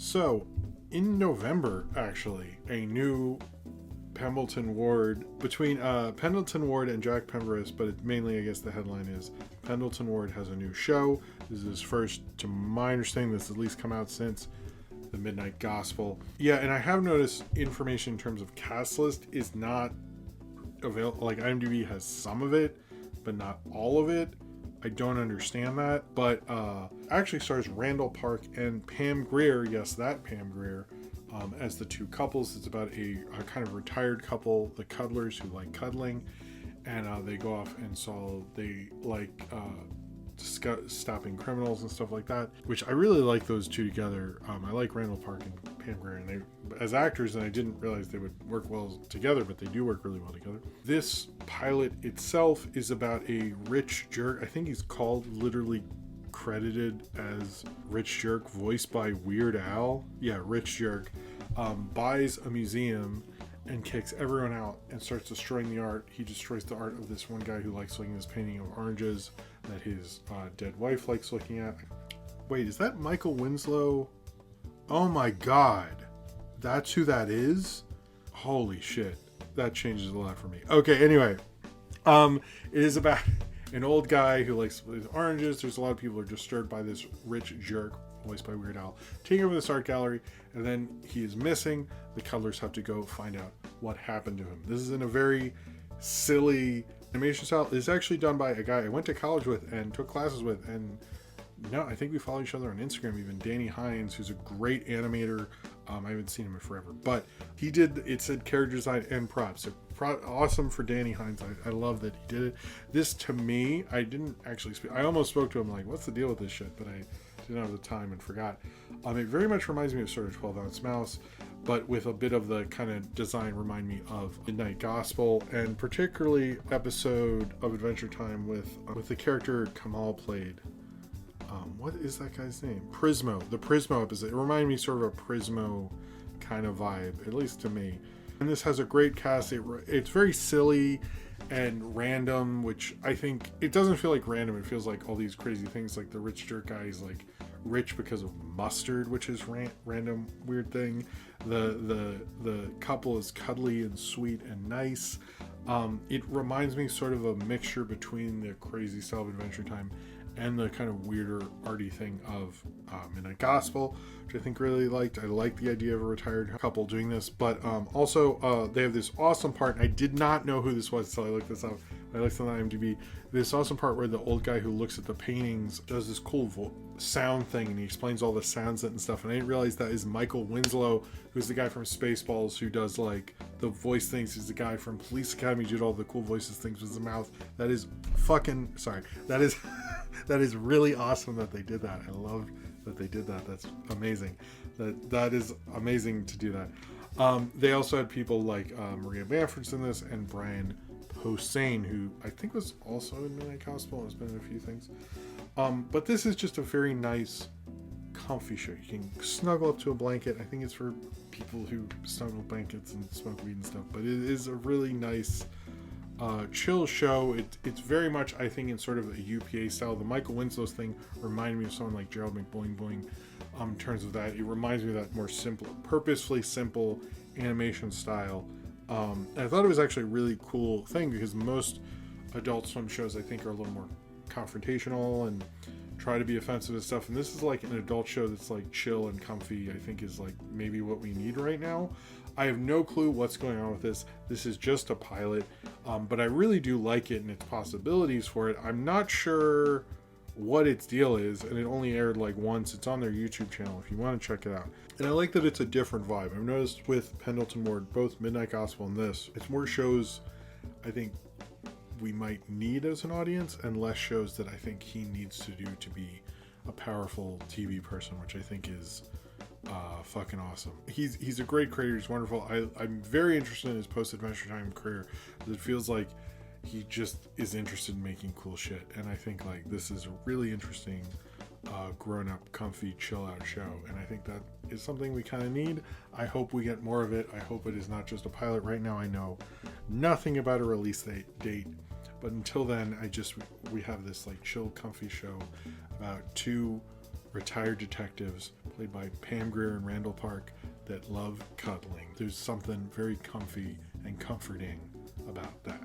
So, in November, actually, a new Pendleton Ward between Pendleton Ward and Jack Pemberus, but mainly, I guess, the headline is Pendleton Ward has a new show. This is his first, to my understanding, this has at least come out since the Midnight Gospel. Yeah, and I have noticed information in terms of cast list is not available. Like, IMDb has some of it, but not all of it. I don't understand that, but actually stars Randall Park and Pam Grier. Yes, that Pam Grier, as the two couples. It's about a kind of retired couple, the Cuddlers, who like cuddling, and they go off and they like stopping criminals and stuff like that, which I really like those two together. I like Randall Park and Pam Grier, and they as actors, and I didn't realize they would work well together, but they do work really well together. This pilot itself is about a rich jerk. I think he's literally credited as Rich Jerk, voiced by Weird Al. Yeah, Rich Jerk buys a museum and kicks everyone out and starts destroying the art. He destroys the art of this one guy who likes looking at this painting of oranges that his dead wife likes looking at. Wait, is that Michael Winslow? Oh my god. That's who that is? Holy shit. That changes a lot for me. Okay, anyway. It is about an old guy who likes oranges. There's a lot of people who are disturbed by this rich jerk, voiced by Weird Al, taking over this art gallery, and then he is missing. The Cuddlers have to go find out what happened to him. This is in a very silly animation style. It's actually done by a guy I went to college with and took classes with, and I think we follow each other on Instagram even. Danny Hines, who's a great animator. I haven't seen him in forever, but he did, it said character design and props. So awesome for Danny Hines. I love that he did it. This, to me, I didn't actually speak. I almost spoke to him like, what's the deal with this shit? But I didn't have the time and forgot. It very much reminds me of sort of 12-ounce mouse, but with a bit of the kind of design remind me of Midnight Gospel, and particularly episode of Adventure Time with the character Kamal played. What is that guy's name? Prismo. The Prismo episode. It reminded me sort of a Prismo kind of vibe, at least to me. And this has a great cast. It's very silly and random, which I think it doesn't feel like random. It feels like all these crazy things, like the rich jerk guy is like rich because of mustard, which is random weird thing. The couple is cuddly and sweet and nice. It reminds me sort of a mixture between the crazy style of Adventure Time and the kind of weirder arty thing of Midnight Gospel, which I think really liked. I like the idea of a retired couple doing this, but also they have this awesome part, and I did not know who this was until I looked this up. I looked on IMDb. This awesome part where the old guy who looks at the paintings does this cool sound thing, and he explains all the sounds and stuff, and I didn't realize that is Michael Winslow, who's the guy from Spaceballs who does like the voice things. He's the guy from Police Academy who did all the cool voices things with his mouth. That is fucking sorry. That is that is really awesome that they did that. I love that they did that. That's amazing. That is amazing to do that. They also had people like Maria Bamford's in this, and Brian Posehn, who I think was also in Midnight Gospel and has been in a few things. But this is just a very nice, comfy show. You can snuggle up to a blanket. I think it's for people who snuggle blankets and smoke weed and stuff. But it is a really nice, chill show. It's very much, I think, in sort of a UPA style. The Michael Winslow's thing reminded me of someone like Gerald McBoing Boing. In terms of that, it reminds me of that more simple, purposefully simple animation style. And I thought it was actually a really cool thing, because most adult swim shows, I think, are a little more confrontational and try to be offensive and stuff, and this is like an adult show that's like chill and comfy. I think is like maybe what we need right now. I have no clue what's going on with this. This is just a pilot, but I really do like it and its possibilities for it. I'm not sure what its deal is, and it only aired like once. It's on their YouTube channel if you want to check it out. And I like that it's a different vibe. I've noticed with Pendleton Ward, both Midnight Gospel and this, it's more shows I think we might need as an audience, and less shows that I think he needs to do to be a powerful TV person, which I think is fucking awesome. He's a great creator. He's wonderful. I'm very interested in his post-Adventure Time career, because it feels like he just is interested in making cool shit, and I think like this is a really interesting grown-up, comfy, chill-out show, and I think that is something we kind of need. I hope we get more of it. I hope it is not just a pilot. Right now I know nothing about a release date, but until then we have this like chill, comfy show about two retired detectives played by Pam Grier and Randall Park, that love cuddling. There's something very comfy and comforting about that.